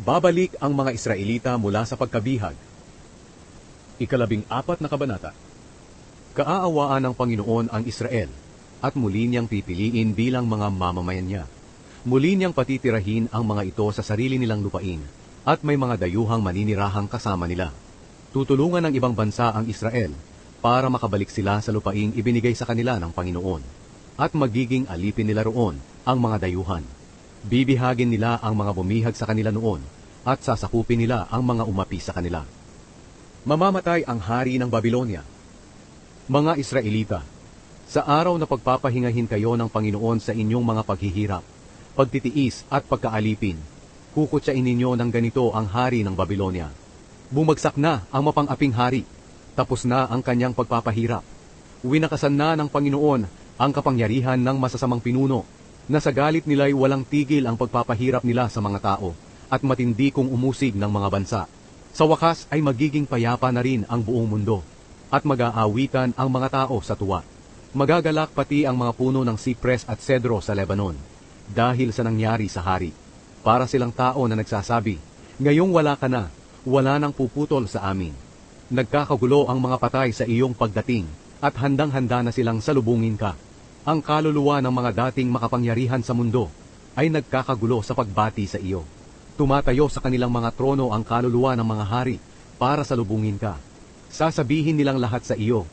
Babalik ang mga Israelita mula sa pagkabihag. 14 na kabanata. Kaaawaan ng Panginoon ang Israel, at muli niyang pipiliin bilang mga mamamayan niya. Muli niyang patitirahin ang mga ito sa sarili nilang lupain, at may mga dayuhang maninirahang kasama nila. Tutulungan ng ibang bansa ang Israel, para makabalik sila sa lupaing ibinigay sa kanila ng Panginoon, at magiging alipin nila roon ang mga dayuhan. Bibihagin nila ang mga bumihag sa kanila noon, at sasakupin nila ang mga umapi sa kanila. Mamamatay ang hari ng Babilonia. Mga Israelita, sa araw na pagpapahingahin kayo ng Panginoon sa inyong mga paghihirap, pagtitiis at pagkaalipin, kukutsain ninyo ng ganito ang hari ng Babilonia. Bumagsak na ang mapang-aping hari, tapos na ang kanyang pagpapahirap. Winakasan na ng Panginoon ang kapangyarihan ng masasamang pinuno, na sa galit nila'y walang tigil ang pagpapahirap nila sa mga tao, at matindi kong umusig ng mga bansa. Sa wakas ay magiging payapa na rin ang buong mundo, at mag-aawitan ang mga tao sa tuwa. Magagalak pati ang mga puno ng sipres at sedro sa Lebanon, dahil sa nangyari sa hari. Para silang tao na nagsasabi, ngayong wala ka na, wala nang puputol sa amin. Nagkakagulo ang mga patay sa iyong pagdating, at handang-handa na silang salubungin ka. Ang kaluluwa ng mga dating makapangyarihan sa mundo ay nagkakagulo sa pagbati sa iyo. Tumatayo sa kanilang mga trono ang kaluluwa ng mga hari para salubungin ka. Sasabihin nilang lahat sa iyo,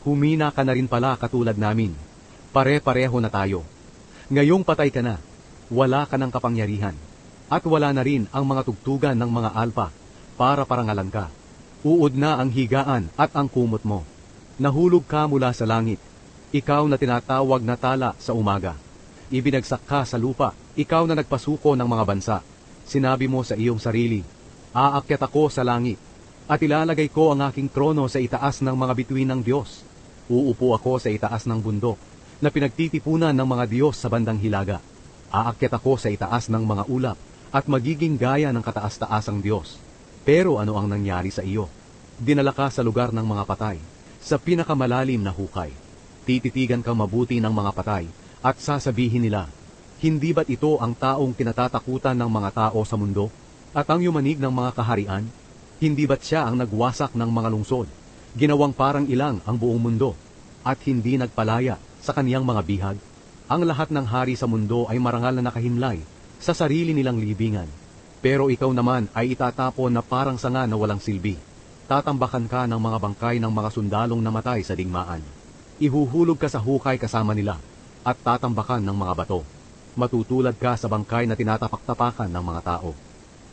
humina ka na rin pala katulad namin. Pare-pareho na tayo. Ngayong patay ka na, wala ka ng kapangyarihan. At wala na rin ang mga tugtugan ng mga alpa para parangalan ka. Uod na ang higaan at ang kumot mo. Nahulog ka mula sa langit. Ikaw na tinatawag na tala sa umaga. Ibinagsak ka sa lupa, ikaw na nagpasuko ng mga bansa. Sinabi mo sa iyong sarili, aakyat ako sa langit, at ilalagay ko ang aking trono sa itaas ng mga bituin ng Diyos. Uupo ako sa itaas ng bundok, na pinagtitipunan ng mga Diyos sa bandang hilaga. Aakyat ako sa itaas ng mga ulap, at magiging gaya ng kataas-taasang Diyos. Pero ano ang nangyari sa iyo? Dinala ka sa lugar ng mga patay, sa pinakamalalim na hukay. Tititigan kang mabuti ng mga patay, at sasabihin nila, hindi ba't ito ang taong kinatatakutan ng mga tao sa mundo? At ang yumanig ng mga kaharian? Hindi ba't siya ang nagwasak ng mga lungsod? Ginawang parang ilang ang buong mundo, at hindi nagpalaya sa kaniyang mga bihag? Ang lahat ng hari sa mundo ay marangal na nakahimlay sa sarili nilang libingan. Pero ikaw naman ay itatapon na parang sanga na walang silbi. Tatambakan ka ng mga bangkay ng mga sundalong namatay sa digmaan. Ihuhulog ka sa hukay kasama nila, at tatambakan ng mga bato. Matutulad ka sa bangkay na tinatapak-tapakan ng mga tao.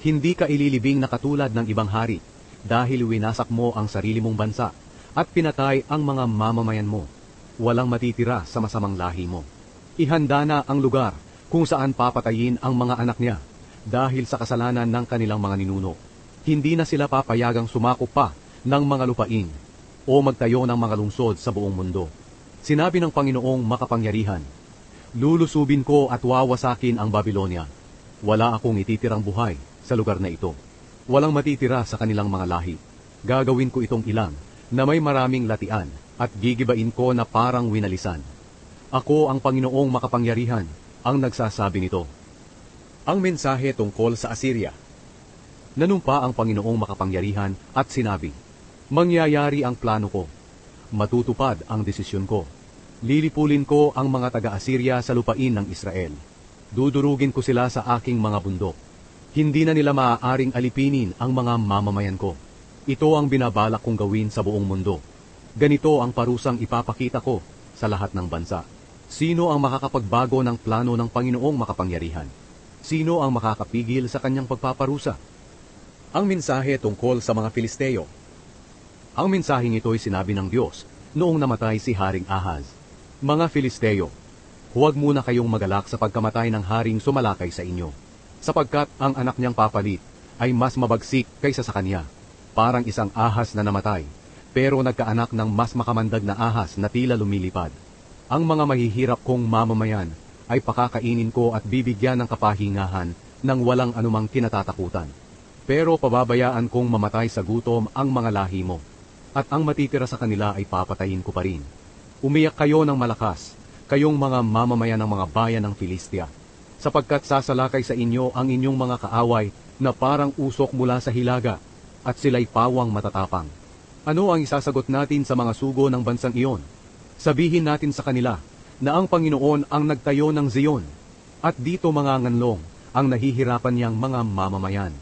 Hindi ka ililibing na katulad ng ibang hari, dahil winasak mo ang sarili mong bansa, at pinatay ang mga mamamayan mo. Walang matitira sa masamang lahi mo. Ihanda na ang lugar kung saan papatayin ang mga anak niya, dahil sa kasalanan ng kanilang mga ninuno. Hindi na sila papayagang sumako pa ng mga lupain, o magtayo ng mga lungsod sa buong mundo. Sinabi ng Panginoong makapangyarihan, lulusubin ko at wawasakin ang Babilonia. Wala akong ititirang buhay sa lugar na ito. Walang matitira sa kanilang mga lahi. Gagawin ko itong ilang na may maraming latian, at gigibain ko na parang winalisan. Ako ang Panginoong makapangyarihan ang nagsasabi nito. Ang mensahe tungkol sa Assyria. Nanumpa ang Panginoong makapangyarihan at sinabi, mangyayari ang plano ko. Matutupad ang desisyon ko. Lilipulin ko ang mga taga-Assyria sa lupain ng Israel. Dudurugin ko sila sa aking mga bundok. Hindi na nila maaaring alipinin ang mga mamamayan ko. Ito ang binabalak kong gawin sa buong mundo. Ganito ang parusang ipapakita ko sa lahat ng bansa. Sino ang makakapagbago ng plano ng Panginoong makapangyarihan? Sino ang makakapigil sa kanyang pagpaparusa? Ang mensahe tungkol sa mga Filisteo. Ang mensaheng ito'y sinabi ng Diyos noong namatay si Haring Ahaz. Mga Filisteo, huwag muna kayong magalak sa pagkamatay ng haring sumalakay sa inyo, sapagkat ang anak niyang papalit ay mas mabagsik kaysa sa kanya, parang isang ahas na namatay, pero nagkaanak ng mas makamandag na ahas na tila lumilipad. Ang mga mahihirap kong mamamayan ay pakakainin ko at bibigyan ng kapahingahan ng walang anumang kinatatakutan. Pero pababayaan kong mamatay sa gutom ang mga lahi mo, at ang matitira sa kanila ay papatayin ko pa rin. Umiyak kayo ng malakas, kayong mga mamamayan ng mga bayan ng Filistia, sapagkat sasalakay sa inyo ang inyong mga kaaway na parang usok mula sa hilaga, at sila'y pawang matatapang. Ano ang isasagot natin sa mga sugo ng bansang iyon? Sabihin natin sa kanila na ang Panginoon ang nagtayo ng Zion, at dito mga nganlong ang nahihirapan niyang mga mamamayan.